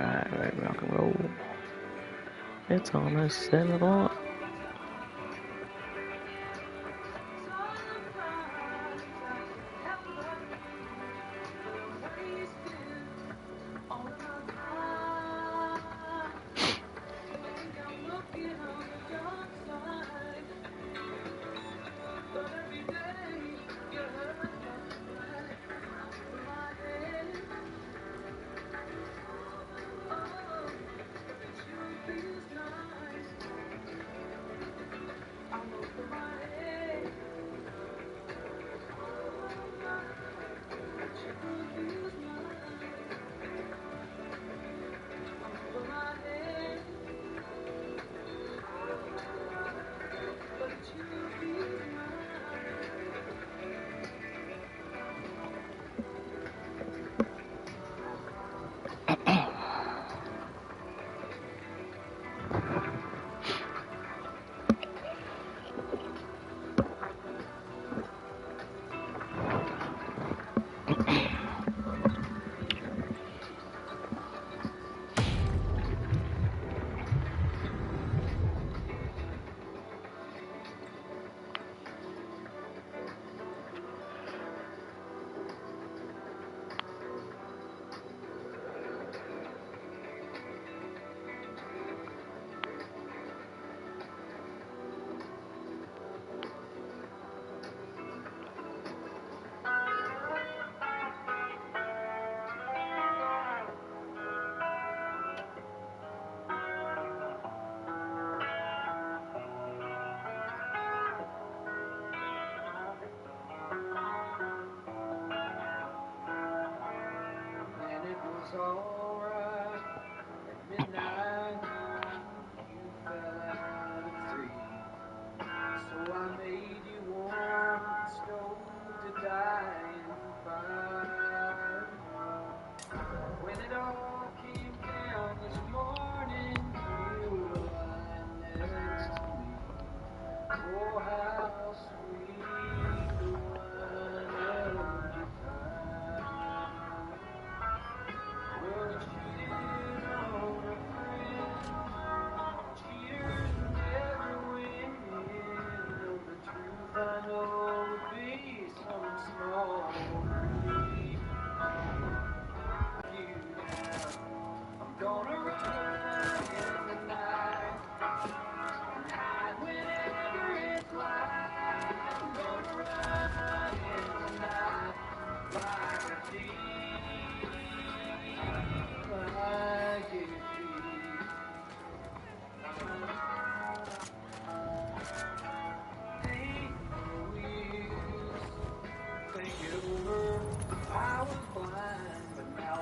Alright, rock and roll. It's almost 7 o'clock. Alright, at midnight, you fell out at 3. So I made you warm the stove to die in fire. When it all came down this morning, you were lying next to me. Oh, how sweet the wine of your time. Well, you cheated on a friend. Cheaters never win. Though the truth I know would be some small relief. You down. I'm gonna run in the night and hide whenever it's light. I'm gonna run in the night like a thief, like a thief. Ain't no use. Think it over. I was blind, but now I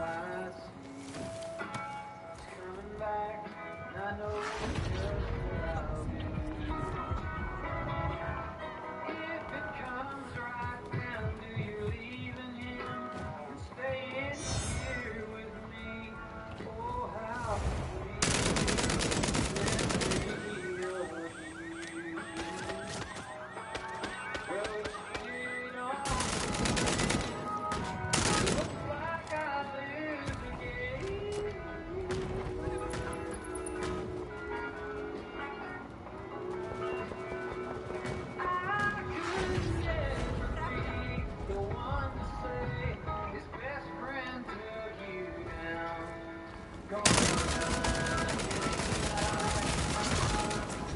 see. It's coming back, and I know just what I'll do. If it comes right down to you leaving him and staying here with me, oh how sweet it will be. Well, cheated on. Looks like I lose again. I could never be the one to say his best friend took you down. Gonna run and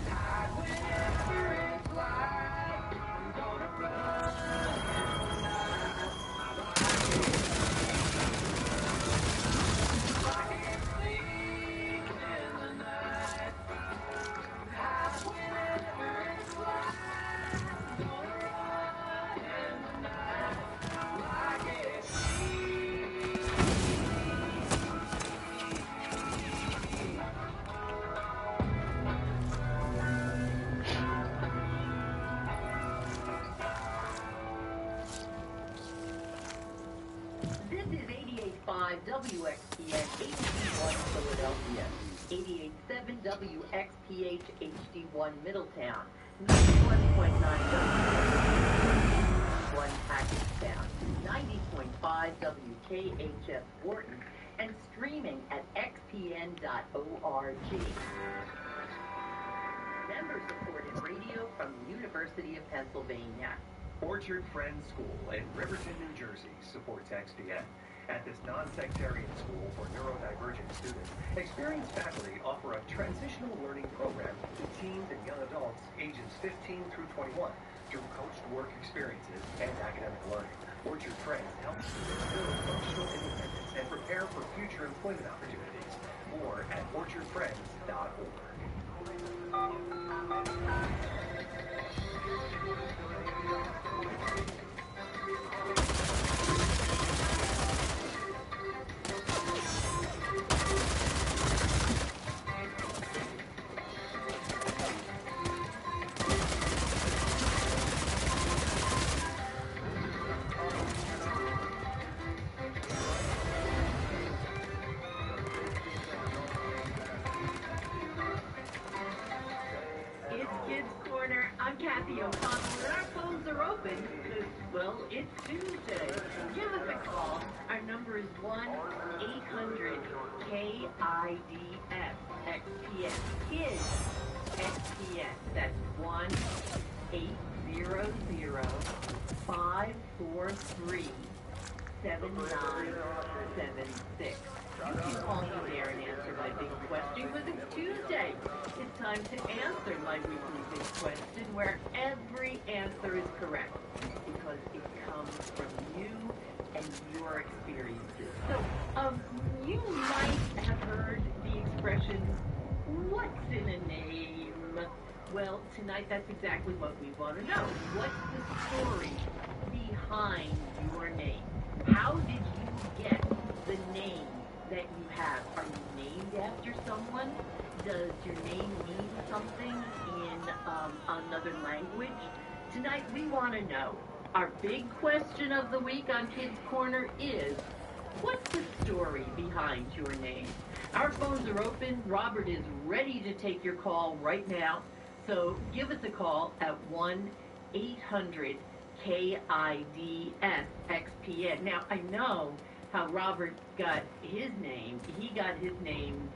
hide whenever it's light. I'm gonna run like it's sleep in the night. Hide whenever it's light. I'm gonna run in the night like it's sleep. This is 88.5 WXPN HD1 Philadelphia, 88.7 WXPH HD1 Middletown, 91.9 WXPH HD1 Hackettstown, 90.5 WKHF Wharton, and streaming at xpn.org. Member-supported radio from the University of Pennsylvania. Orchard Friends School in Riverton, New Jersey supports XPN. At this non-sectarian school for neurodivergent students, experienced faculty offer a transitional learning program to teens and young adults ages 15 through 21 through coached work experiences and academic learning. Orchard Friends helps students build functional independence and prepare for future employment opportunities. More at orchardfriends.org. I'm Kathy O'Connell, and our phones are open because, well, it's Tuesday. Give us a call. Our number is 1-800-KIDS-XPN. Kids XPN. That's 1-800-543-7976. You can call me there and answer my big question because it's Tuesday. It's time to answer my weekly big question where every answer is correct because it comes from you and your experiences. So, you might have heard the expression, what's in a name? Well, tonight that's exactly what we want to know. What's the story behind your name? How did you get the name that you have? Are you named after someone? Does your name mean something in another language? Tonight we want to know. Our big question of the week on Kids Corner is, what's the story behind your name? Our phones are open. Robert is ready to take your call right now. So give us a call at 1-800-KIDS-XPN. Now, I know how Robert got his name. He got his name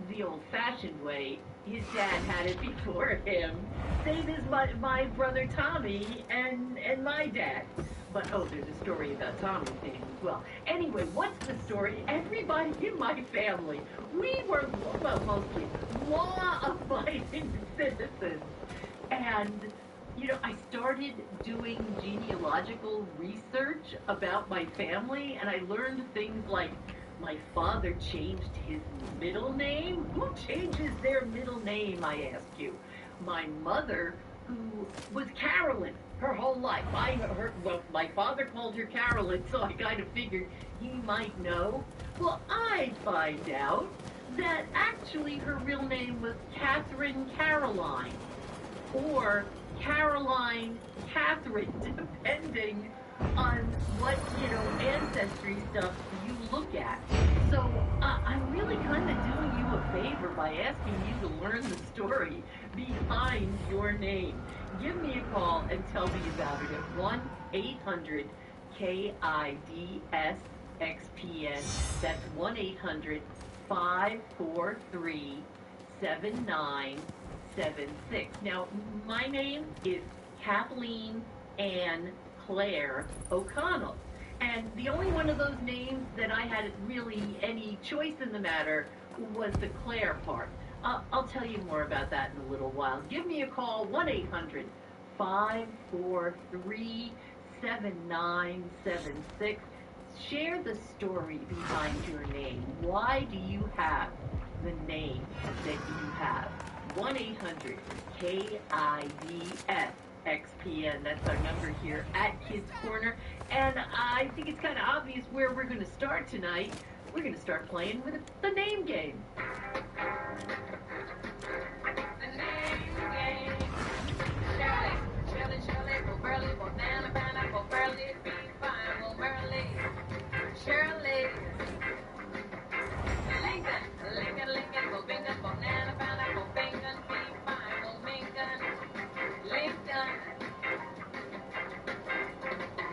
the old-fashioned way. His dad had it before him. Same as my brother Tommy and my dad. But, there's a story about Tommy's name as well. Anyway, what's the story? Everybody in my family, we were, well, mostly, law-abiding citizens. And, I started doing genealogical research about my family, and I learned things like my father changed his middle name. Who changes their middle name, I ask you? My mother, who was Carolyn her whole life. My father called her Carolyn, so I kind of figured he might know. Well, I find out that actually her real name was Catherine Caroline, or Caroline Catherine, depending on what, ancestry stuff you look at. So I'm really kind of doing you a favor by asking you to learn the story behind your name. Give me a call and tell me about it at 1-800-KIDS-XPN. That's 1-800-543-7976. Now, my name is Kathleen Ann Claire O'Connell. And the only one of those names that I had really any choice in the matter was the Claire part. I'll tell you more about that in a little while. Give me a call, 1-800-543-7976. Share the story behind your name. Why do you have the name that you have? 1-800-KIDS-XPN. That's our number here at Kids Corner. And I think it's kind of obvious where we're going to start tonight. We're going to start playing with the name game. The name game. Shirley, Bo Burley, banana, pineapple, Burley, be fine, Bo Burley. Shirley. Lincoln, Bo Bingham, banana, pineapple, Bingham, be fine, Bo Bingham. Lincoln.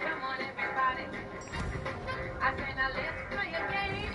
Come on, everybody. I say now let's play a game.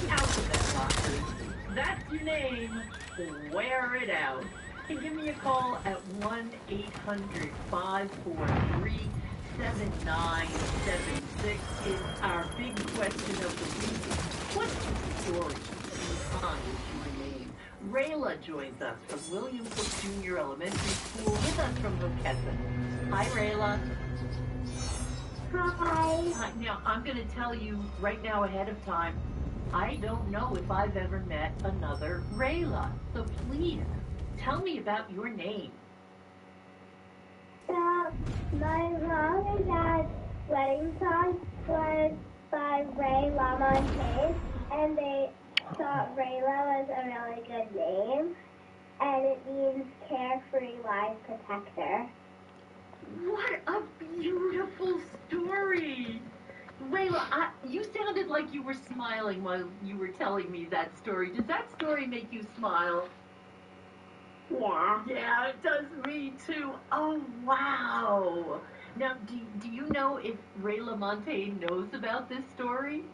Alphabet Boxers. That's your name. Wear it out. And give me a call at 1-800-543-7976. It's our big question of the week. What's the story behind your name? Rayla joins us from William Cook Jr. Elementary School with us from McKesson. Hi, Rayla. Hi. Now, I'm going to tell you right now ahead of time, I don't know if I've ever met another Rayla. So please, tell me about your name. So, my mom and dad's wedding song was by Ray LaMontagne, and they thought Rayla was a really good name, and it means carefree, wise protector. What a beautiful story. Rayla, you sounded like you were smiling while you were telling me that story. Does that story make you smile? Yeah. Yeah, it does me too. Oh, wow. Now, do you know if Ray LaMontagne knows about this story?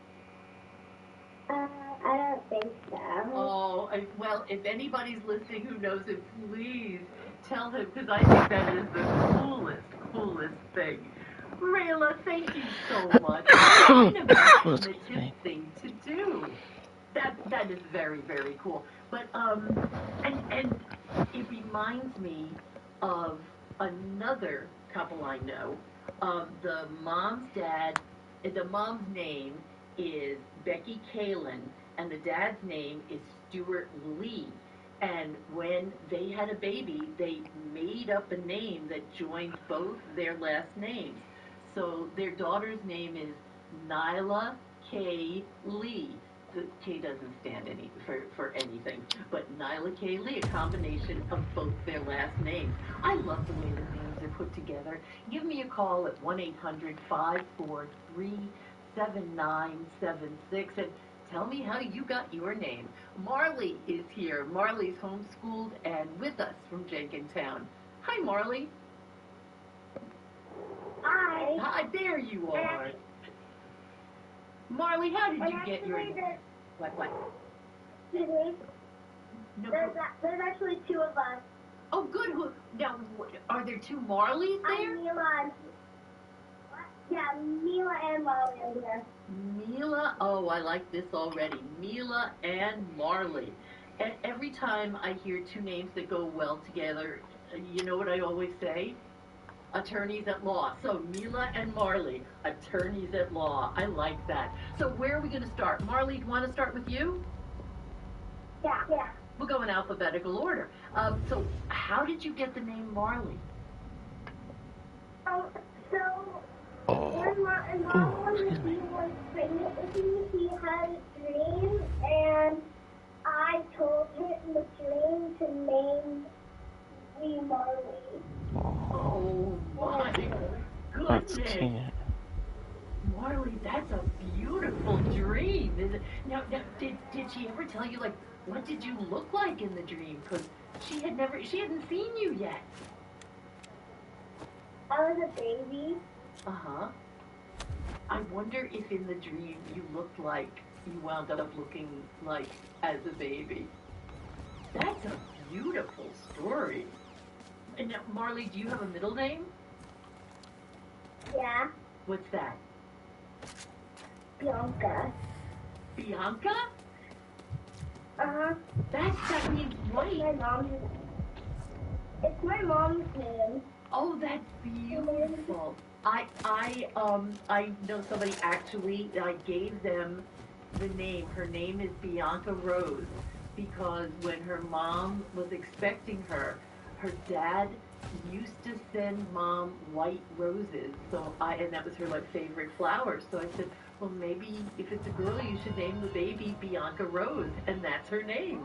I don't think so. Oh, well, if anybody's listening who knows it, please tell him, because I think that is the coolest thing. Rayla, thank you so much. What an imaginative thing to do. That is very, very cool. But and it reminds me of another couple I know. The mom's name is Becky Kalin, and the dad's name is Stuart Lee. And when they had a baby, they made up a name that joined both their last names. So their daughter's name is Nyla K. Lee. The K doesn't stand for anything, but Nyla K. Lee, a combination of both their last names. I love the way the names are put together. Give me a call at 1-800-543-7976 and tell me how you got your name. Marley is here. Marley's homeschooled and with us from Jenkintown. Hi, Marley. Hi. Hi, there you are. Marley, how did you get your name? What? Today, No. there's actually two of us. Oh, good. Now, are there two Marleys there? Mila and Molly are there. Mila, oh, I like this already. Mila and Marley. And every time I hear two names that go well together, you know what I always say? Attorneys at law. So Mila and Marley, attorneys at law. I like that. So where are we going to start? Marley, do you want to start with you? Yeah. We'll go in alphabetical order. So how did you get the name Marley? When Mom was pregnant with me, he had a dream, and I told him in the dream to name me Marley. Oh my That's goodness. cute. Marley, that's a beautiful dream. Now, did she ever tell you, like, what did you look like in the dream? Because she hadn't seen you yet. I was a baby. Uh-huh. I wonder if in the dream you wound up looking like as a baby. That's a beautiful story. And now, Marley, do you have a middle name? Yeah. What's that? Bianca. Bianca? Uh-huh. That means white. It's my mom's name. Oh, that's beautiful. I know somebody actually, I gave them the name. Her name is Bianca Rose because when her mom was expecting her, her dad used to send mom white roses. And that was her like favorite flower. So I said, well, maybe if it's a girl, you should name the baby Bianca Rose, and that's her name.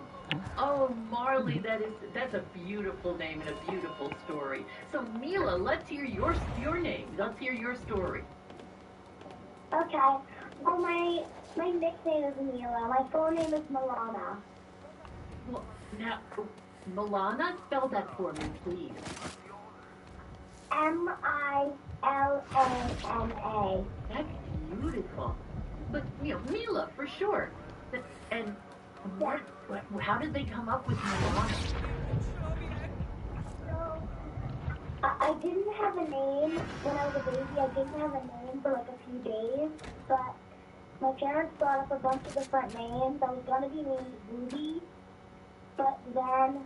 Oh, Marley, that's a beautiful name and a beautiful story. So, Mila, let's hear your name. Let's hear your story. Okay. Well, my nickname is Mila. My full name is Milana. Well, now, Milana, spell that for me, please. Milana. That's beautiful. But, Mila, for sure. And how did they come up with Milana? I didn't have a name when I was a baby. I didn't have a name for like a few days, but my parents brought up a bunch of different names. I was gonna be named Ruby, but then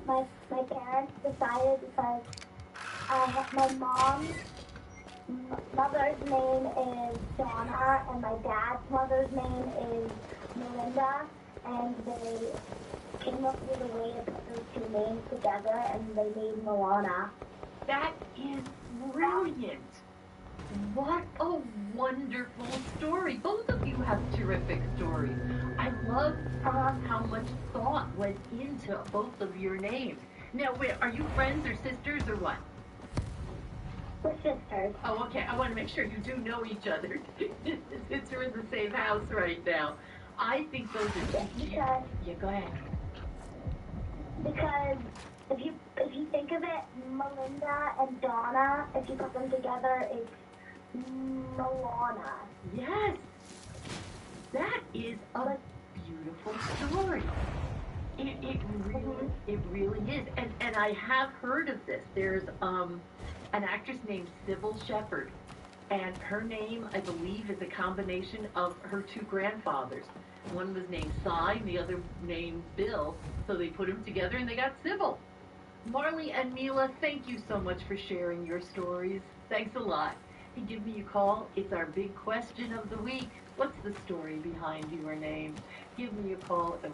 my parents decided because my mom's mother's name is Donna and my dad's mother's name is Melinda, and they came up with a way to put those two names together, and they made Milana. That is brilliant. What a wonderful story. Both of you have terrific stories. I love how much thought went into both of your names. Now, are you friends or sisters or what? We're sisters. Oh, okay. I want to make sure you do know each other since you're in the same house right now. I think those are because yeah, go ahead. Because if you think of it, Melinda and Donna, if you put them together, it's Milana. Yes, that is a beautiful story. It really is. And I have heard of this. There's an actress named Sybil Shepherd, and her name, I believe, is a combination of her two grandfathers. One was named Cy, and the other named Bill, so they put them together and they got Sybil. Marley and Mila, thank you so much for sharing your stories. Thanks a lot. Hey, give me a call. It's our big question of the week. What's the story behind your name? Give me a call at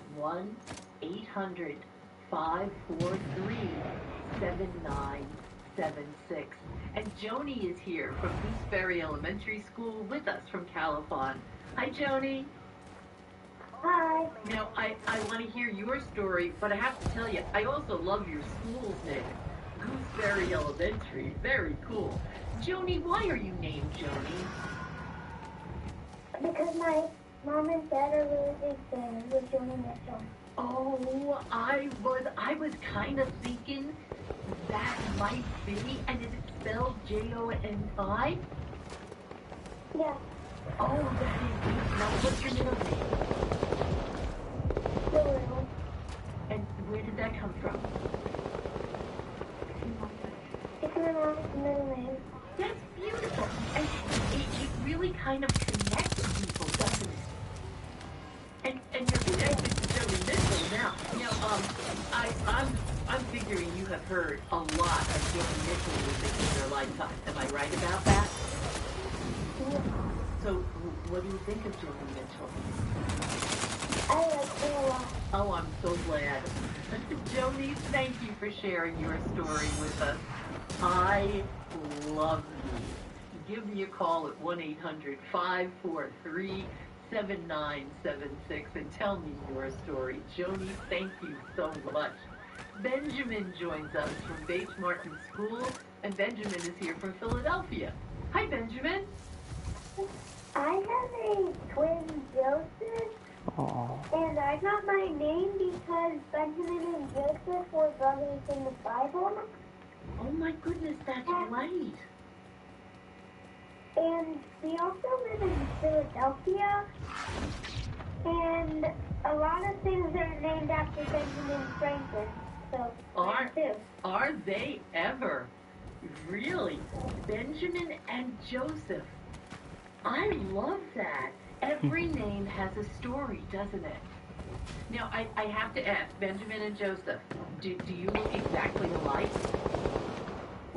1-800-543-7976. And Joni is here from Gooseberry Elementary School with us from Califon. Hi, Joni. Hi. Now, I want to hear your story, but I have to tell you, I also love your school's name. Gooseberry Elementary. Very cool. Joni, why are you named Joni? Because my mom and dad are really big fans of Joni Mitchell. Oh, I was kind of thinking that might be, and is it spelled Joni? Yeah. Oh, that is good. Now, what's your middle name? Lulu. And where did that come from? It's my mom's middle name. That's beautiful. And it really kind of connects people, doesn't it? And you're connected to Joni Mitchell now. Now, I'm figuring you have heard a lot of Joni Mitchell music in your lifetime. Am I right about that? Yeah. So, what do you think of Joni Mitchell? I like her a lot. Oh, I'm so glad. Joni, thank you for sharing your story with us. I love you. Give me a call at 1-800-543-7976 and tell me your story. Joni, thank you so much. Benjamin joins us from Bates Martin School, and Benjamin is here from Philadelphia. Hi, Benjamin. I have a twin Joseph, and I got my name because Benjamin and Joseph were brothers in the Bible. Oh my goodness, that's right. And we also live in Philadelphia, and a lot of things are named after Benjamin Franklin. So Are they ever? Really? Benjamin and Joseph. I love that. Every name has a story, doesn't it? Now, I have to ask, Benjamin and Joseph, do you look exactly alike?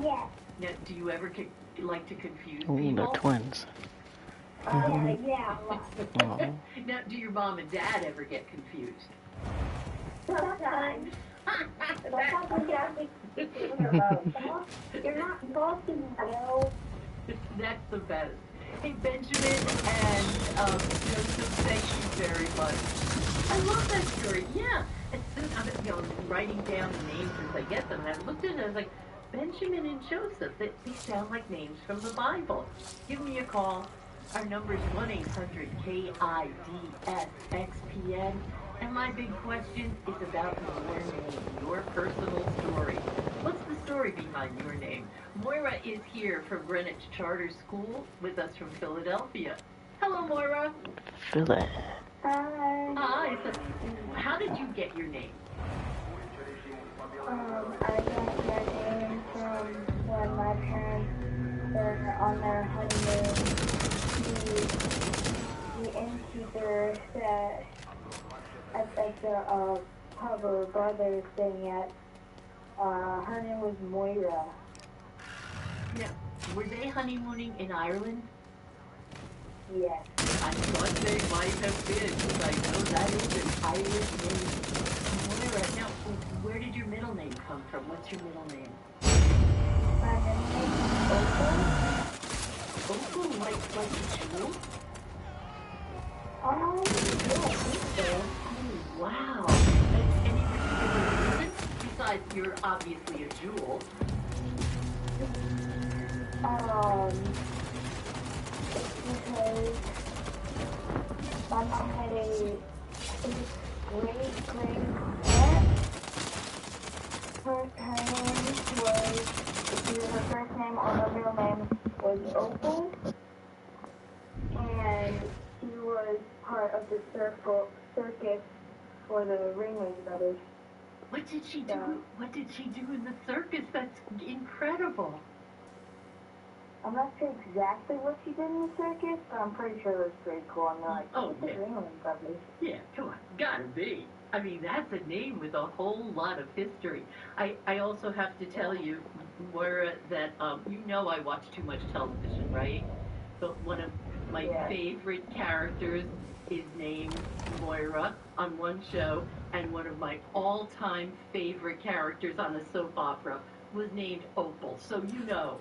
Yes. Now, do you ever like to confuse Ooh, people? they're twins. Yeah, a lot. Oh. Now, do your mom and dad ever get confused? Sometimes. That- Sometimes we have to keep boss. You're not bossy, Bill. That's the best. Hey, Benjamin and Joseph, thank you very much. I love that story. Yeah. As soon as I'm writing down the names as I get them, and I looked at it, I was like, Benjamin and Joseph, they sound like names from the Bible. Give me a call. Our number is 1-800-KIDS-XPN. And my big question is about your name, your personal story. What's the story behind your name? Moira is here from Greenwich Charter School with us from Philadelphia. Hello, Moira. Philly. Hi. Hi. So, how did you get your name? I got my name from when my parents were on their honeymoon. The innkeeper said at the pub or bar they were staying at, her name was Moira. Yeah. Were they honeymooning in Ireland? Yes. I thought they might have been, because I know that is an Irish name. Moira, now, where did your middle name come from? What's your middle name? My middle name is Opal, like a jewel? Opal. Yeah, I think so. Oh, wow. Any particular reason? Besides, you're obviously a jewel. Because my mom had a great aunt. Her name was, either her first name or her middle name was Opal, and she was part of the circus for the Ringling Brothers. What did she do? Yeah. What did she do in the circus? That's incredible. I'm not sure exactly what she did in the circus, but I'm pretty sure it was pretty cool. And they're like, Oh, what's the yeah. Ringling Brothers? Yeah, come on. Gotta be. I mean, that's a name with a whole lot of history. I also have to tell you, Moira, that you know I watch too much television, right? But one of my favorite characters is named Moira on one show, and one of my all-time favorite characters on a soap opera was named Opal. So you know,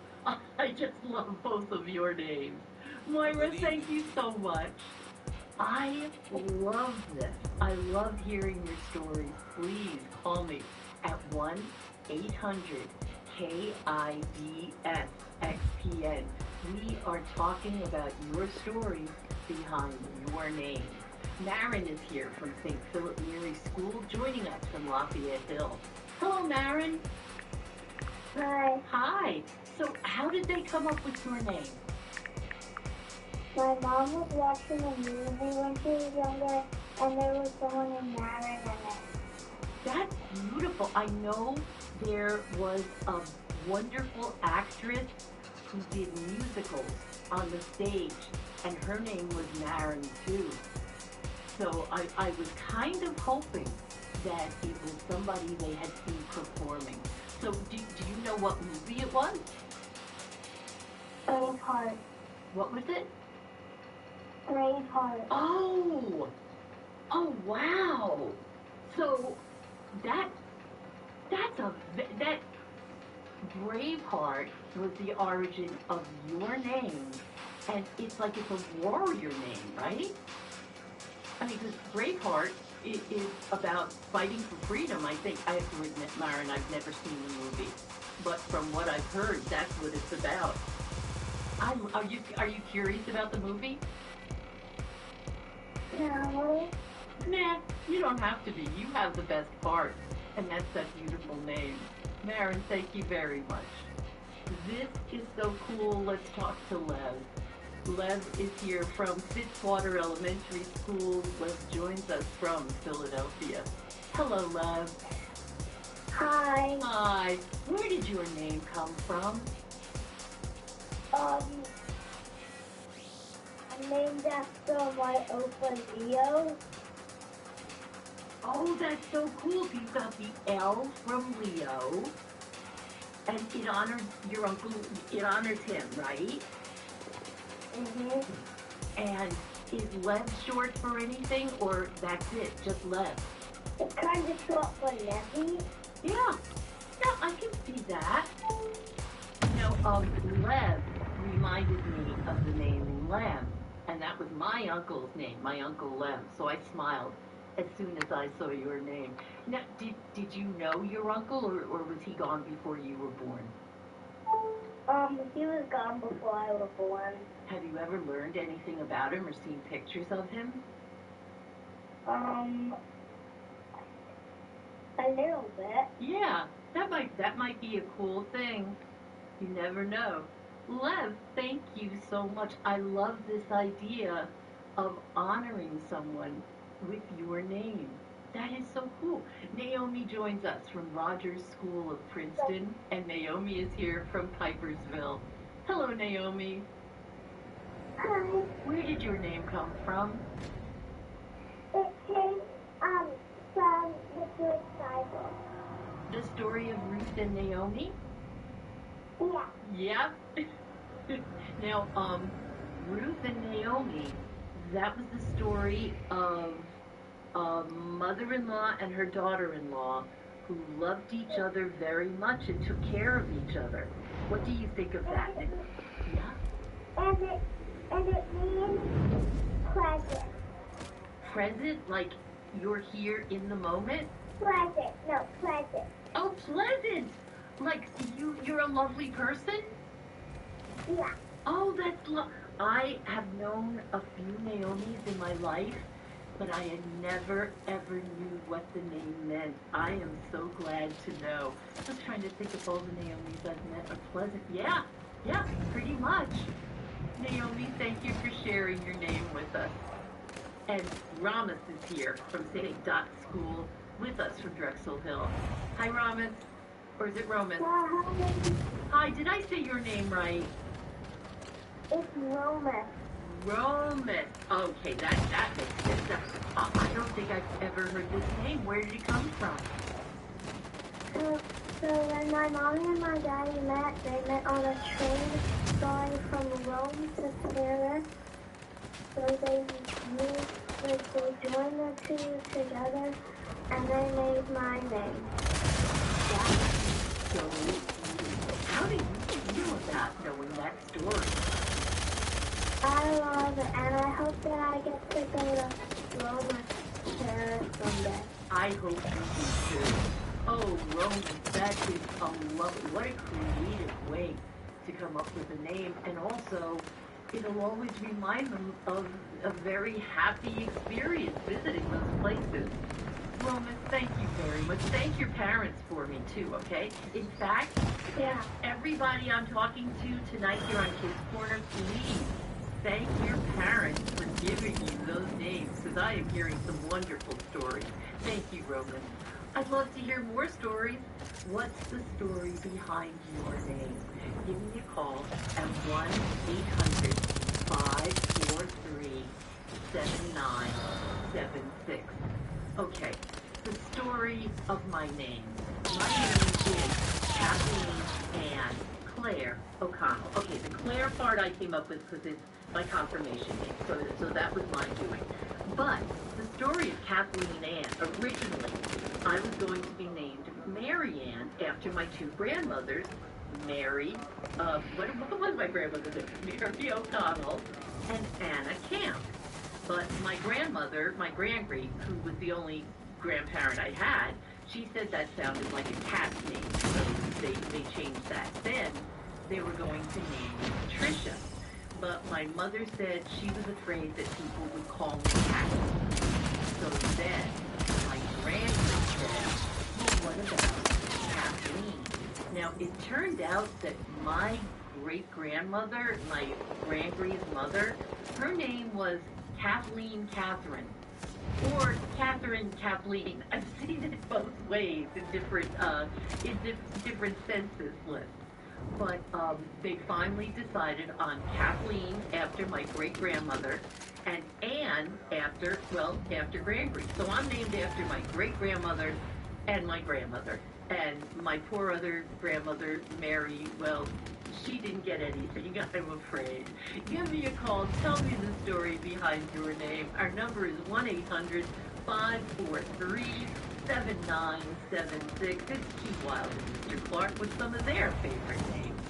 I just love both of your names. Moira, thank you so much. I love this. I love hearing your stories. Please call me at 1-800-KIDS-XPN. We are talking about your story behind your name. Marin is here from St. Philip Neri School, joining us from Lafayette Hill. Hello, Marin. Hi. Hi. So how did they come up with your name? My mom was watching a movie when she was younger, and there was someone named Marin in it. That's beautiful. I know there was a wonderful actress who did musicals on the stage, and her name was Marin too. So I was kind of hoping that it was somebody they had seen performing. So do you know what movie it was? Braveheart. What was it? Braveheart. Oh wow. So that Braveheart was the origin of your name, and it's like it's a warrior name, right? I mean, because Braveheart is about fighting for freedom. I think I have to admit, Myron, I've never seen the movie, but from what I've heard, that's what it's about. Are you curious about the movie? No. Nah, you don't have to be. You have the best part, and that's that beautiful name. Marin, thank you very much. This is so cool. Let's talk to Lev. Lev is here from Fitzwater Elementary School. Lev joins us from Philadelphia. Hello, Lev. Hi. Hi. Where did your name come from? My named after my uncle Leo. Oh, that's so cool. So you've got the L from Leo, and it honors your uncle. It honors him, right? Mhm. And is Lev short for anything, or that's it, just Lev? It's kind of short for Levy. Yeah, yeah, I can see that. Lev reminded me of the name Lem, and that was my uncle's name, my Uncle Lem. So I smiled as soon as I saw your name. Now, did you know your uncle, or was he gone before you were born? He was gone before I was born. Have you ever learned anything about him or seen pictures of him? A little bit. Yeah, that might be a cool thing. You never know. Lev, thank you so much. I love this idea of honoring someone with your name. That is so cool. Naomi joins us from Rogers School of Princeton, and Naomi is here from Pipersville. Hello, Naomi. Hi. Where did your name come from? It came from the Good Bible. The story of Ruth and Naomi? Yeah. Yep. Now, Ruth and Naomi, that was the story of a mother-in-law and her daughter-in-law who loved each other very much and took care of each other. What do you think of that? Yeah. And it means present. Present, like you're here in the moment? Present. No, present. Oh, pleasant. Like you're a lovely person? Yeah. Oh, I have known a few Naomis in my life, but I had never, ever knew what the name meant. I am so glad to know. I was trying to think if all the Naomis I've met are pleasant. Yeah, pretty much. Naomi, thank you for sharing your name with us. And Ramas is here from St. Dot's School with us from Drexel Hill. Hi, Ramas. Or is it Roman? Hi, did I say your name right? It's Roman. Roman. Okay, that makes sense. I don't think I've ever heard this name. Where did it come from? So when my mommy and my daddy met, they met on a train going from Rome to Paris. So they joined the two together, and they made my name. So, how do you feel about knowing that story? I love it, and I hope that I get to go to Rome with Paris someday. I hope you do too. Oh, Roman, that is what a creative way to come up with a name, and also it'll always remind them of a very happy experience visiting those places. Roman, thank you very much. Thank your parents for me too, okay? In fact, everybody I'm talking to tonight here on Kids Corner, please thank your parents for giving you those names, because I am hearing some wonderful stories. Thank you, Roman. I'd love to hear more stories. What's the story behind your name? Give me a call at 1-800-543-7976. Okay, the story of my name. My name is Kathleen Ann Claire O'Connell. Okay, the Claire part I came up with because it's my confirmation name, so that was my doing. But the story of Kathleen Ann, originally, I was going to be named Mary Ann after my two grandmothers, Mary, what was my grandmother's name? Mary O'Connell and Anna Camp. But my grandmother, my grandgreat, who was the only grandparent I had, she said that sounded like a cat's name, so they changed that. Then they were going to name me Patricia. But my mother said she was afraid that people would call me Kathleen. So then my grandmother said, well, what about Kathleen? Now, it turned out that my great-grandmother, my grandgreat's mother, her name was Kathleen Catherine, or Catherine Kathleen. I've seen it both ways in different census lists. But they finally decided on Kathleen after my great-grandmother, and Anne after Gregory. So I'm named after my great-grandmother and my grandmother. And my poor other grandmother, Mary, well, she didn't get anything, I'm afraid. Give me a call. Tell me the story behind your name. Our number is 1-800-543-7976. It's Key Wild and Mr. Clark with some of their favorite names.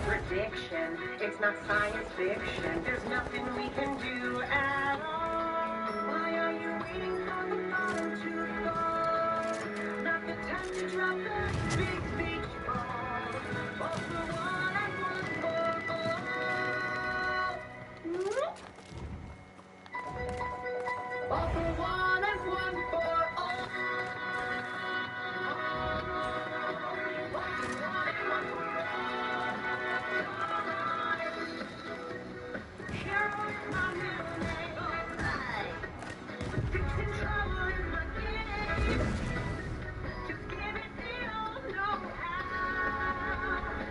Prediction. It's not science fiction. There's nothing we can do at all. Why are you waiting for the bottom to fall? Not the time to drop the big beach ball. All for one and one for all. All for one and one for all. All for one and one for all.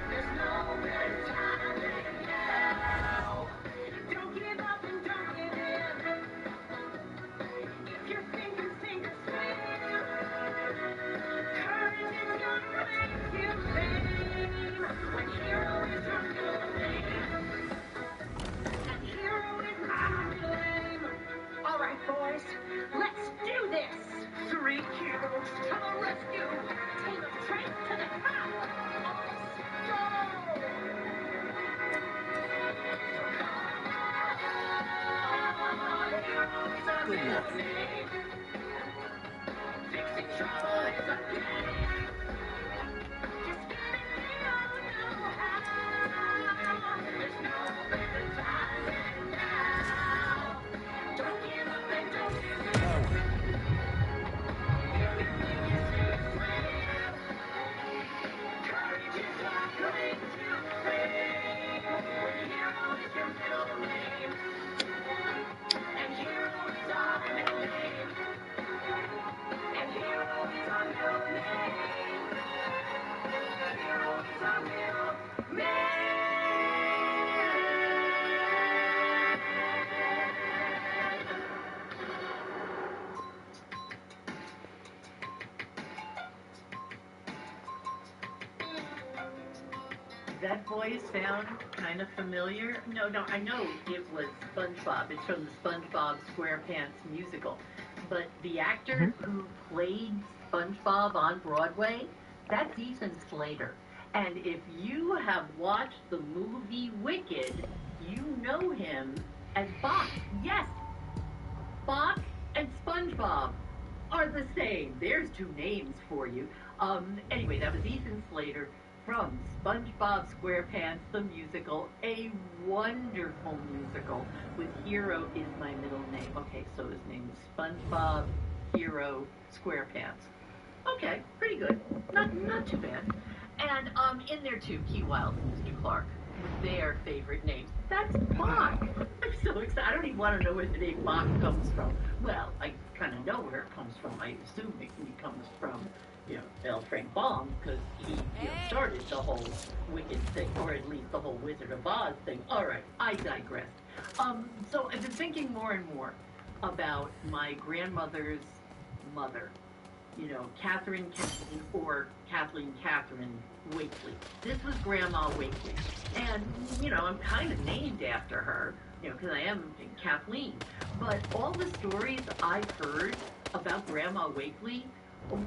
There's no better time than Good luck. That voice sound kind of familiar? No, I know it was SpongeBob. It's from the SpongeBob SquarePants musical. But the actor who played SpongeBob on Broadway, that's Ethan Slater. And if you have watched the movie Wicked, you know him as Bach. Yes, Bach and SpongeBob are the same. There's two names for you. Anyway, that was Ethan Slater from SpongeBob SquarePants, the musical, a wonderful musical with Hero is my middle name. Okay, so his name is SpongeBob Hero SquarePants. Okay, pretty good. Not too bad. And in there too, Key Wilde and Mr. Clark with their favorite names. That's Bach. I'm so excited. I don't even want to know where the name Bach comes from. Well, I kind of know where it comes from. I assume it comes from, L. Frank Baum, because he started the whole Wicked thing, or at least the whole Wizard of Oz thing. All right, I digress. So I've been thinking more and more about my grandmother's mother. Catherine or Kathleen Catherine Wakely. This was Grandma Wakely. And, I'm kind of named after her, because I am Kathleen. But all the stories I've heard about Grandma Wakely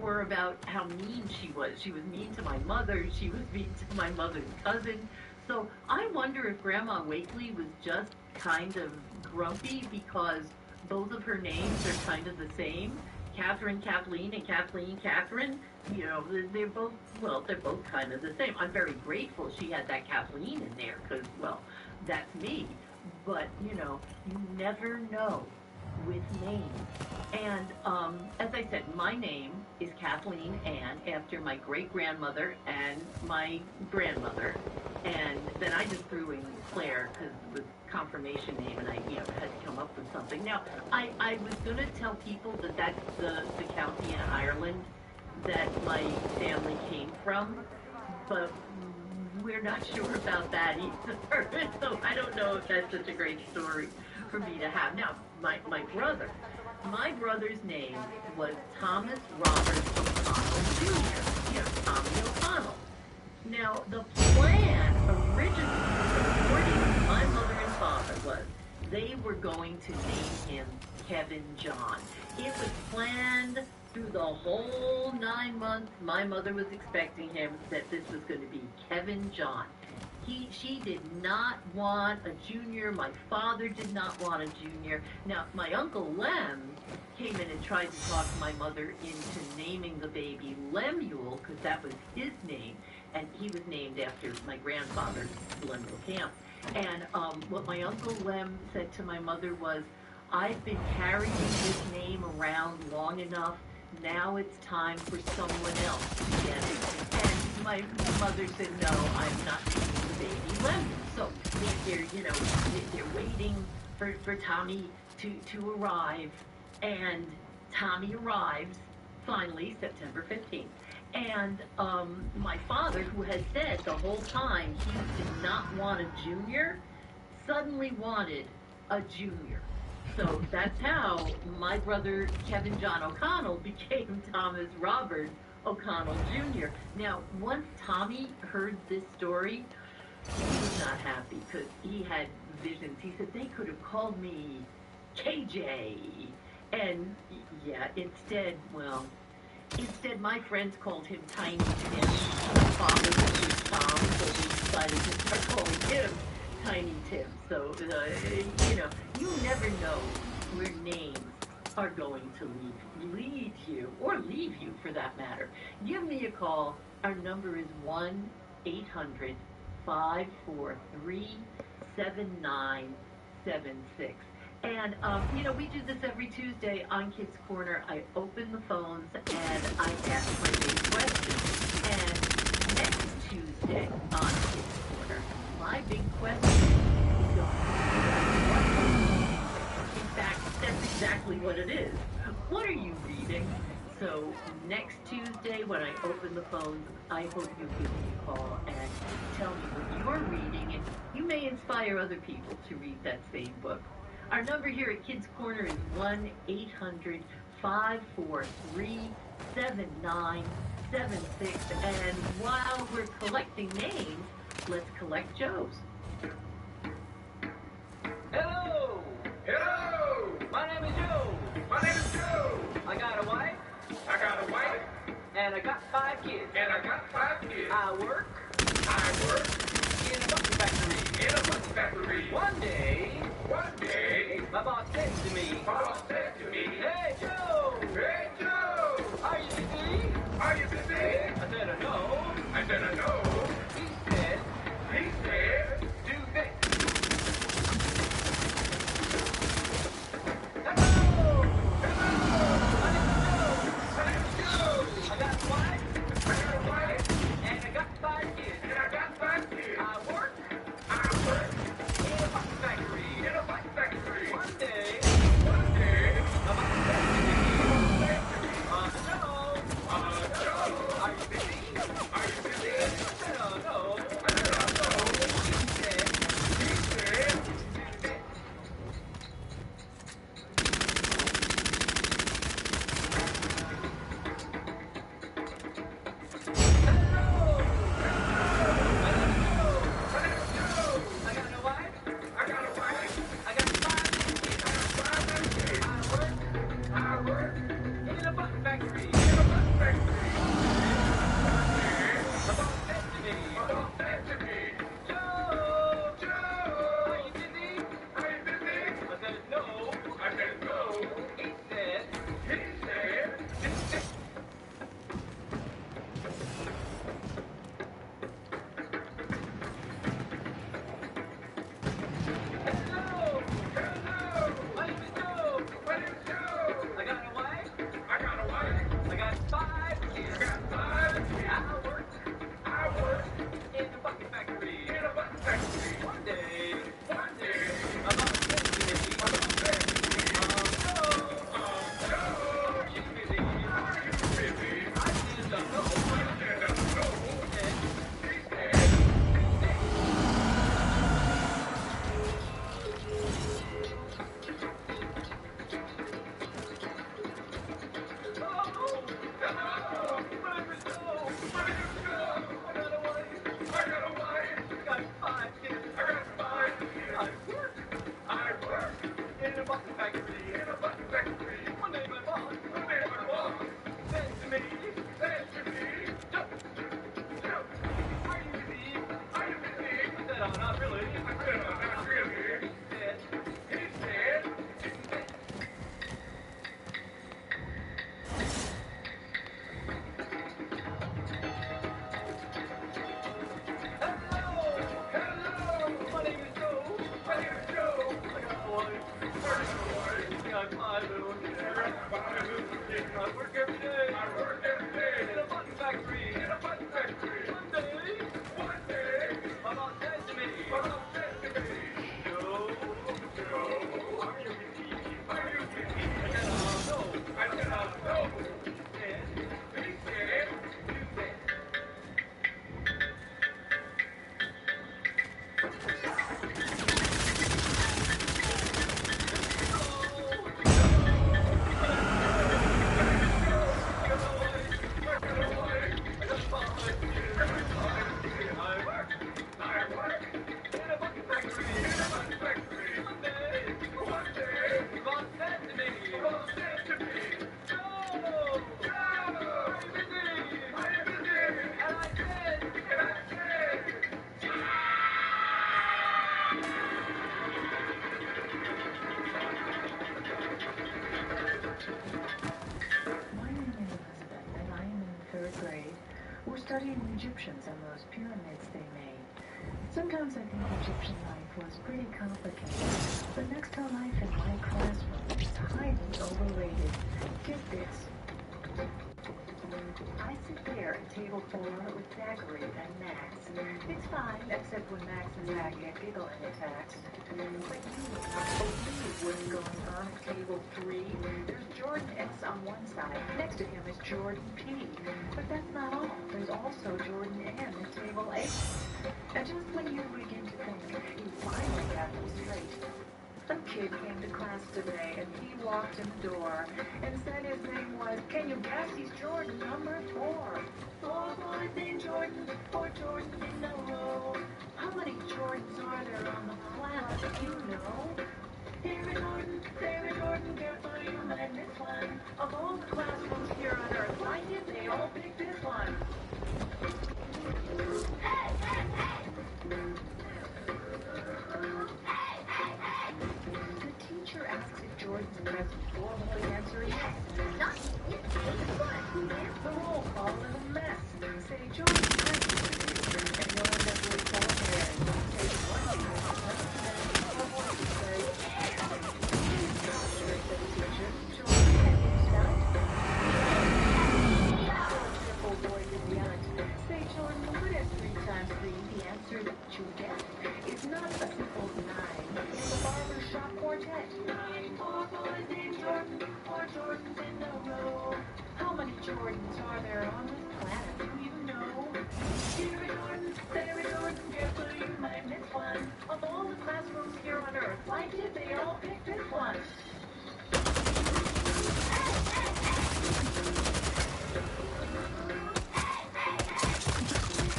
were about how mean she was. She was mean to my mother. She was mean to my mother's cousin. So I wonder if Grandma Wakely was just kind of grumpy because both of her names are kind of the same. Catherine Kathleen and Kathleen Catherine, they're both kind of the same. I'm very grateful she had that Kathleen in there because, that's me. But, you never know with names. And as I said, my name is Kathleen Ann after my great-grandmother and my grandmother. And then I just threw in Claire because it was confirmation name and I had to come up with something. Now, I was going to tell people that that's the county in Ireland that my family came from, but we're not sure about that either. So I don't know if that's such a great story for me to have. Now, my brother's name was Thomas Robert O'Connell Jr., Tommy O'Connell. Now, the plan originally, according to my mother and father, was they were going to name him Kevin John. It was planned through the whole 9 months my mother was expecting him that this was going to be Kevin John. She did not want a junior. My father did not want a junior. Now, my Uncle Lem came in and tried to talk my mother into naming the baby Lemuel, because that was his name, and he was named after my grandfather, Lemuel Camp. And what my Uncle Lem said to my mother was, I've been carrying this name around long enough. Now it's time for someone else to get it. And my mother said, no, I'm not naming the baby Lemuel. So they're waiting for Tommy to arrive. And Tommy arrives finally September 15th. And my father, who had said the whole time he did not want a junior, suddenly wanted a junior. So that's how my brother Kevin John O'Connell became Thomas Robert O'Connell Jr. Now, once Tommy heard this story, he was not happy because he had visions. He said they could have called me KJ. And instead my friends called him Tiny Tim. My father was Tom, so we decided to start calling him Tiny Tim. So, you never know where names are going to lead you, or leave you for that matter, give me a call. Our number is 1-800-543-7976. And, we do this every Tuesday on Kids Corner. I open the phones and I ask my big questions. And next Tuesday on Kids Corner, my big question is going to be what? In fact, that's exactly what it is. What are you reading? So next Tuesday when I open the phones, I hope you give me a call and tell me what you're reading, and you may inspire other people to read that same book. Our number here at Kids Corner is 1-800-543-7976. And while we're collecting names, let's collect Joe's. Hello! Hello! My name is Joe. My name is Joe. I got a wife, I got a wife, and I got 5 kids. and I got 5 kids. I work I work in a bucket factory. in a bus factory. One day, My my boss said to me, boss said to me, Hey, Joe! Hey, Joe, Are you busy? are you busy? I said, no. I said, no. He said, He said, do this. Hello! hello, My name is Joe. my name is Joe. I got a wife, I got a wife, and I got 5 kids. and I got 5 kids. I work I work in a bucket factory. in a bus factory. One day, One day, my boss said to me, said to me, Joe, Joe, are you busy? are you busy? I said, no. I said, no. He said, He said, do this. Hello! My name is Joe. my name is Joe. I got a wife. I got a wife, I got 5 kids. I got 5 kids. I work I work in a bucket factory. in a bus factory. My boss said to me, My boss said to me, Joe, Joe, are you busy? are you busy? I said, no. I said, no. He said, He said, hello. hello, My name is Joe. my name is Joe. I got a wife. I got a wife, I got 5 I kids. got 5 kids. I work I work in a bucket factory. in a bus factory. One day, One day, my boss said to me, my boss said to me, Joe, Joe, are you busy? are you busy? I said, no. I said, no. He said, He said, hello. hello, My name is Joe. my name is Joe. I got a wife. I got a wife, I got 5 kids. I got 5 kids. I work I work in a bucket factory. in a bus factory. One day my boss One day my boss said to me, said to me, Joe, Joe, are you busy? are you busy? I said, oh, not really. I said, not really. He said, He said, do this. Hello. hello, My name is Joe. my name is Joe. I got a wife. I got a wife, I got 5 little kids. I got 5 little kids. I work every day I work every day in a bucket factory. in a bus factory. One day, One day, my boss said to me, my boss said to me, Joe, Joe, are you busy? are you busy? I said, no. I said, no. He said, He said, do this. studying Egyptians and those pyramids they made. Sometimes I think Egyptian life was pretty complicated, but next to life in my classroom is highly overrated. Get this. I sit there at table 4 with Zachary and Max. It's fine, except when Max and Zach get giggling attacks. But you would not believe what's going on at table 3. There's Jordan S on one side. Next to him is Jordan P. But that's not all. There's also Jordan N at table 8. And just when you begin to think you finally got them straight, a kid came to class today, and he walked in the door and said his name was, can you guess, he's Jordan number 4. 4 boys named Jordan, 4 Jordans in a row. How many Jordans are there on the planet? You know? Here is Jordan, there is Jordan, careful you might miss one. Of all the classrooms here on Earth, why did they all pick this one? The teacher asks if Jordan's present. 4 boys answer yes. The roll call is a mess. Say Jordan's present, and you'll end up with 4 pairs. Say 1 pair, then 4 voices say, straight to the teacher. Jordan can't be stopped. Triple voice is yelling. Say Jordan, what is 3 times 3? The answer that you get is not a simple 9. It's a barbershop quartet. 4 boys named Jordan, 4 Jordans in a row. How many Jordans are there on this planet? Do you know? Here is Jordan, there is Jordan, careful you might miss one. Of all the classrooms here on Earth, why did they all pick this one?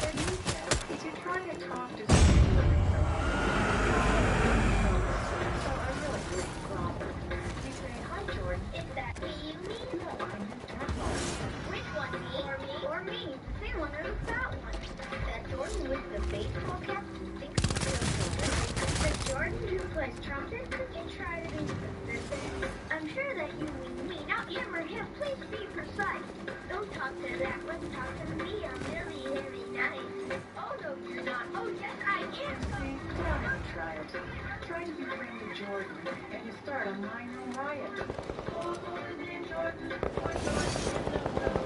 And you said, if you try to talk to someone, so I really wouldn't bother. You say, hi Jordan. Is that me you mean? No, I'm his grandma. Which one, me? Or me? The thin one or the fat one? That Jordan with the baseball cap who thinks he's real good? The Jordan who plays trumpet? Could you try to be specific? I'm sure that you mean me, not him or him. Please be precise. Don't talk to that one. Talk to me. I'm really, really nice. Oh, no, you're not. Oh, yes, I am. See, don't try it. Try to be friendly to Jordan, and you start a minor riot. 4 boys named Jordan, 4 Jordans in a row.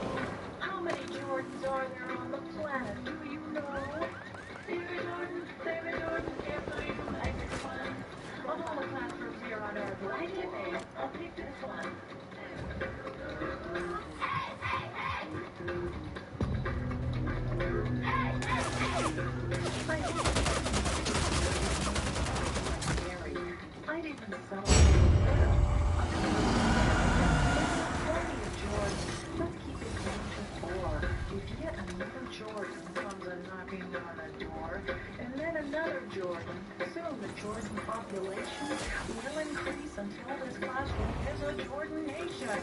How many Jordans are there on the planet? Do you know? Here is Jordan, there is Jordan, careful you might miss one. Of all the classrooms here on Earth, why did they all pick this one? I didn't sell plenty of Jordans. Let's keep it down to 4. If yet another Jordan comes a-knocking on a door, and then another Jordan, soon the Jordan population will increase until this classroom is a Jordan nation.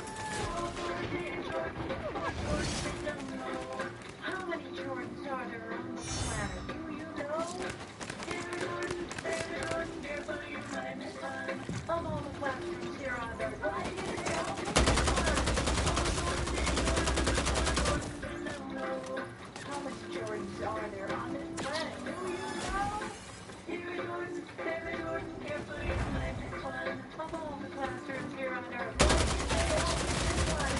How many Jordans are there on the planet? Do you know? Here is Jordan, there is Jordan, careful you might miss one. Of all the classrooms here on Earth, why did they all pick this one? How many Jordans are there on this planet? Do you know? Here is Jordan, there is Jordan, careful you might miss one. Of all the classrooms here on Earth, why did they all pick this one?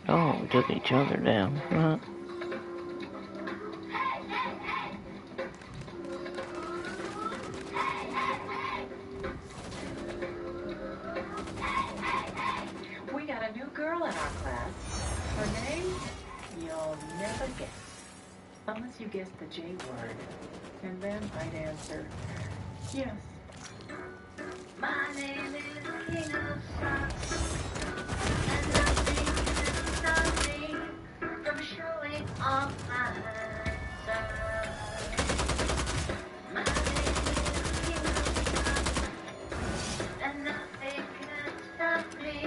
Oh, took each other down. Right. We got a new girl in our class. Her name? You'll never guess. Unless you guess the J word. And then I'd answer, yes. My name is King of Socks, and nothing can stop me from showing off my side. My name is King of Socks, and nothing can stop me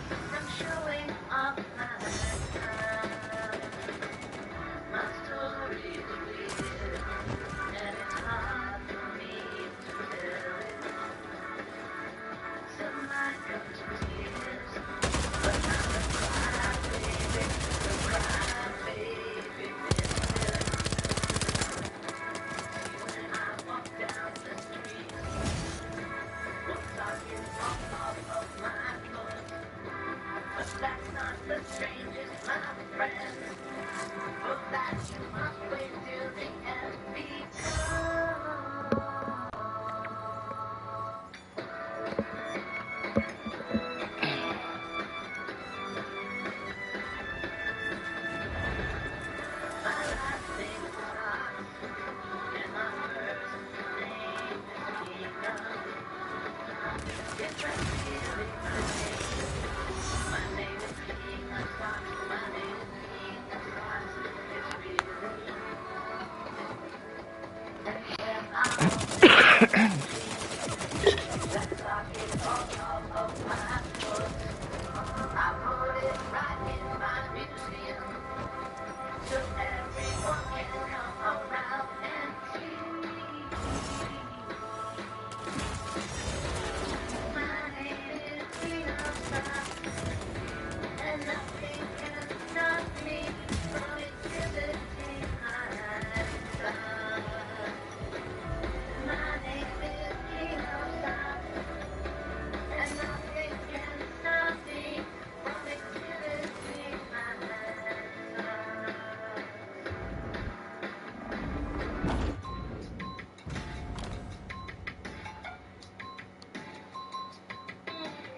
from showing off my side. My story is real, and it's hard for me to tell. Some might come to tears.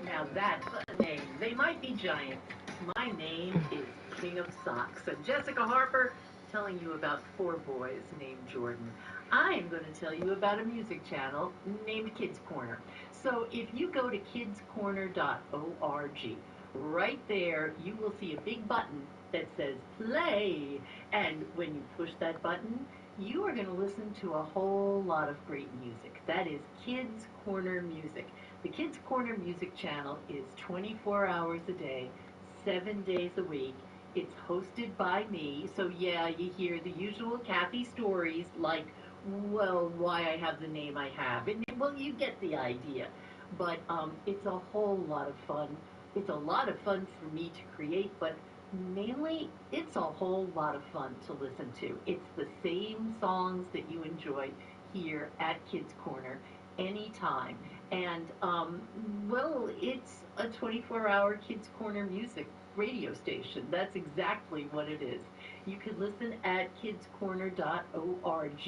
Now that's a name. They might be giants. My name is King of Socks. And Jessica Harper telling you about four boys named Jordan. I am going to tell you about a music channel named Kids Corner. So if you go to kidscorner.org, right there you will see a big button that says play. And when you push that button, you are going to listen to a whole lot of great music. That is Kids Corner Music. The Kids Corner Music Channel is 24 hours a day, 7 days a week. It's hosted by me, so yeah, you hear the usual Kathy stories like, well, why I have the name I have. And, well, you get the idea. But it's a whole lot of fun. It's a lot of fun for me to create, but mainly it's a whole lot of fun to listen to. It's the same songs that you enjoy here at Kids Corner anytime. And, well, it's a 24-hour Kids Corner music radio station. That's exactly what it is. You can listen at kidscorner.org.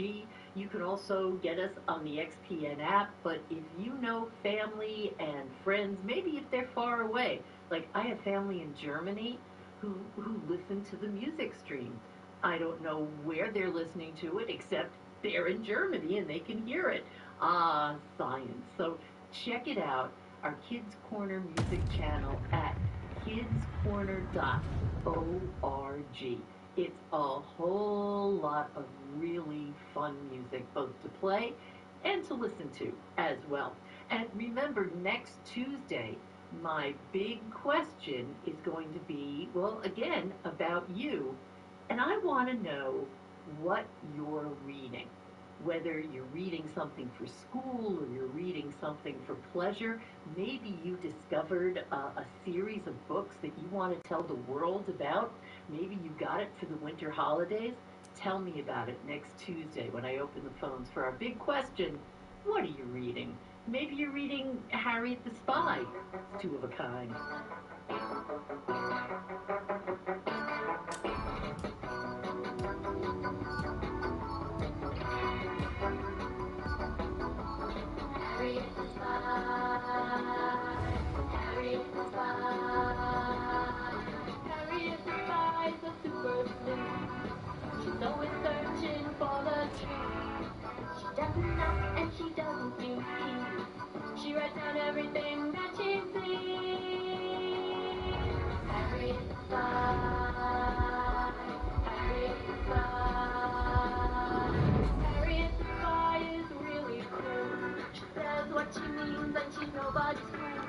You can also get us on the XPN app, but if you know family and friends, maybe if they're far away, like I have family in Germany who listen to the music stream. I don't know where they're listening to it, except they're in Germany and they can hear it. Ah, science. So check it out, our Kids Corner music channel at kidscorner.org. It's a whole lot of really fun music, both to play and to listen to as well. And remember, next Tuesday, my big question is going to be, well, again, about you. And I want to know what you're reading. Whether you're reading something for school or you're reading something for pleasure, maybe you discovered a series of books that you want to tell the world about. Maybe you got it for the winter holidays. Tell me about it next Tuesday when I open the phones for our big question. What are you reading? Maybe you're reading Harriet the Spy. It's two of a kind. Harriet the Spy. Harriet the Spy. Harriet the Spy is a super sleuth. She's always searching for the truth. She doesn't knock and she doesn't do keys. She writes down everything that she sees. Harriet the Spy. Harriet the Spy. Harriet the Spy is really cool. She says what she means and she's nobody's fool.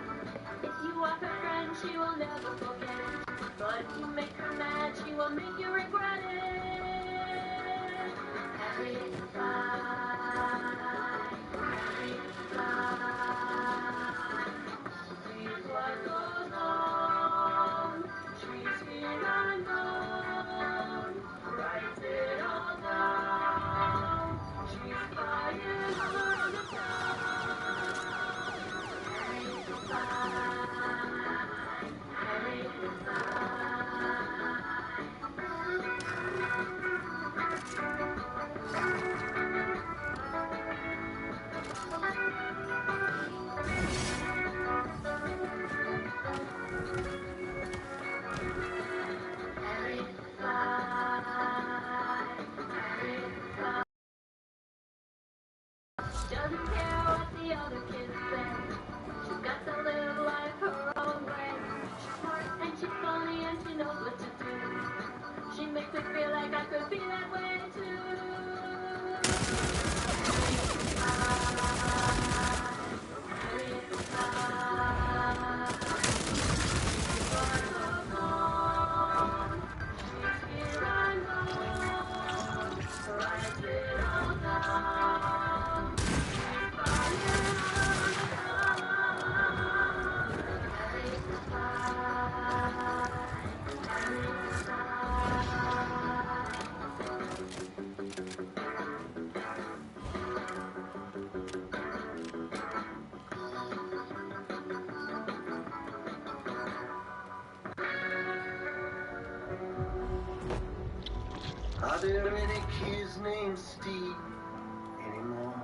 If you are her friend, she will never forget. But if you make her mad, she will make you regret it. Harriet the Spy. Harriet the Spy. She sees what goes on. She's been unknown. Writes it all down. She's spying over the town. Harriet the Spy. Harriet the Spy. to feel like I could be that way too. Are there any kids named Steve anymore?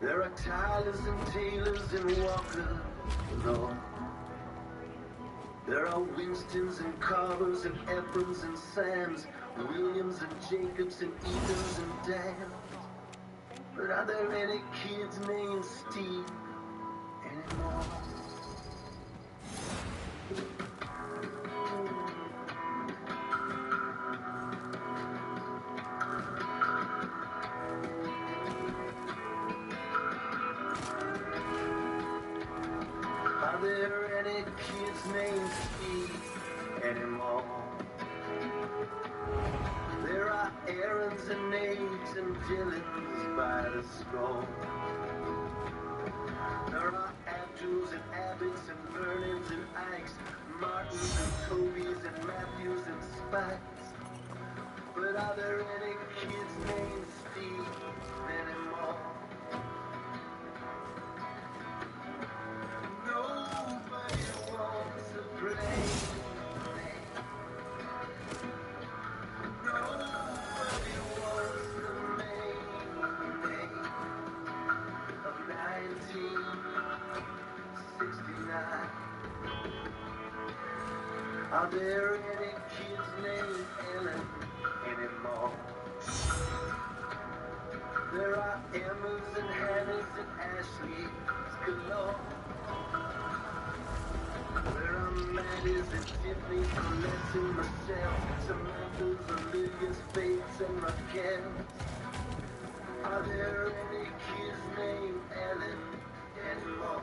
There are Tylers and Taylors and Walkers, Lord. There are Winstons and Carvers and Efrons and Sams, Williams and Jacobs and Ethans and Dans. But are there any kids named Steve anymore? Are there any kids named Steve anymore? There are Aarons and Naves and Dylans by the score. There are Abduls and Abbotts and Vernons and Ikes, Martins and Tobys and Matthews and Spikes. But are there any kids named Steve anymore? Nobody wants to play. Nobody wants the main of 1969. Are there any kids named Ellen anymore? There are Emmas and Hannahs and Ashleys galore. There are Maddies and Tiffany's, Colette's and Michelle, Samantha's, Olivia's, Faith's and Raquel's. Are there any kids named Ellen anymore?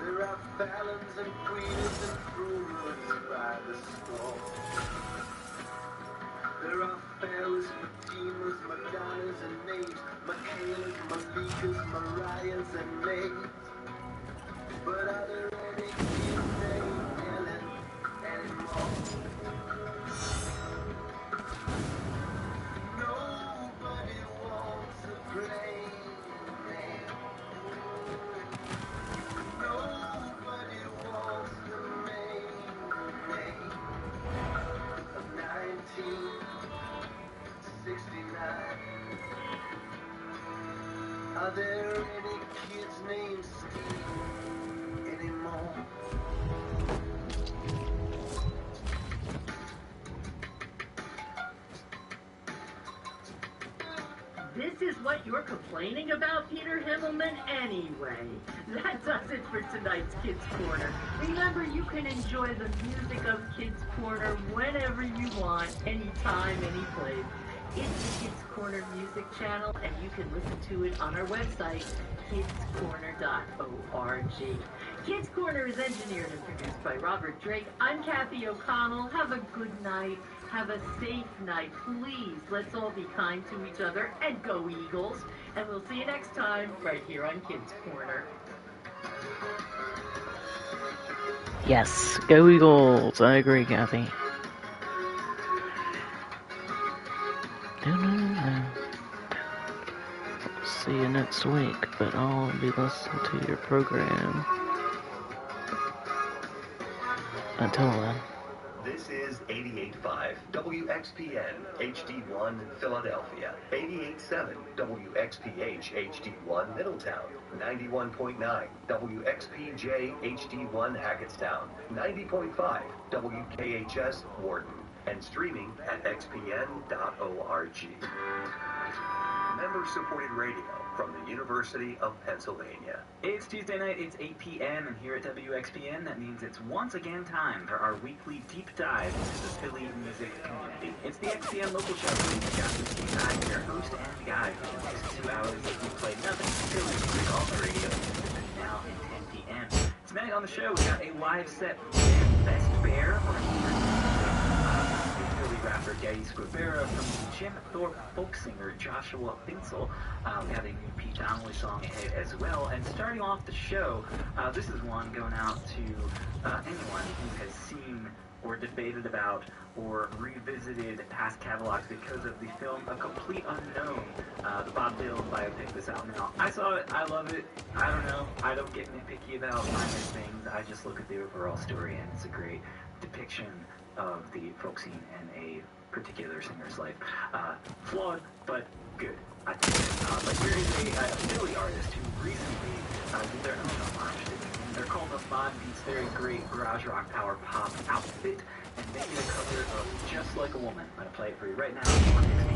There are Fallons and Queens and Brumers by the score. There are Farrahs, Fatimas, Madonnas and Names, Michaelas, Malikas, Mariahs and Mays. But are there any kids named Ellen anymore? Nobody wants to play. Nobody wants the main of 1969. Are there any kids named Steve anymore? This is what you're complaining about, Peter Himmelman? Anyway, that does it for tonight's Kids Corner. Remember, you can enjoy the music of Kids Corner whenever you want, anytime, any place. It's the Kids Corner music channel, and you can listen to it on our website, kidscorner.org. Kids Corner is engineered and produced by Robert Drake. I'm Kathy O'Connell. Have a good night. Have a safe night. Please, let's all be kind to each other, and go Eagles. And we'll see you next time right here on Kids Corner. Yes, go Eagles. I agree, Kathy. See you next week, but I'll be listening to your program. Until then. This is 88.5 WXPN HD1 Philadelphia, 88.7 WXPH HD1 Middletown, 91.9 WXPJ HD1 Hackettstown, 90.5 WKHS Wharton, and streaming at xpn.org. member-supported radio from the University of Pennsylvania. It's Tuesday night, it's 8 p.m., and here at wxpn, that means it's once again time for our weekly deep dive into the Philly music community. It's the XPN local show, where we've got this deep dive, your host and guide for the next 2 hours as we play nothing but Philly music on the radio between now and 10 p.m. Tonight on the show, we got a live set with Best Bear, or Philly rapper Getty Squibera from the Jim Thorpe folk singer Joshua Finsel. We have a new Pete Donnelly song ahead as well. And starting off the show, this is one going out to anyone who has seen or debated about or revisited past catalogs because of the film A Complete Unknown, the Bob Dylan biopic that's out now. I saw it, I love it. I don't know, I don't get nitpicky about minor things. I just look at the overall story, and it's a great depiction of the folk scene and a particular singer's life. Flawed, but good, I think. But here is a Philly artist who recently did their own homage to it. They're called the Mod Beats' very great garage rock power pop outfit, and they did a cover of Just Like a Woman. I'm going to play it for you right now on XPN.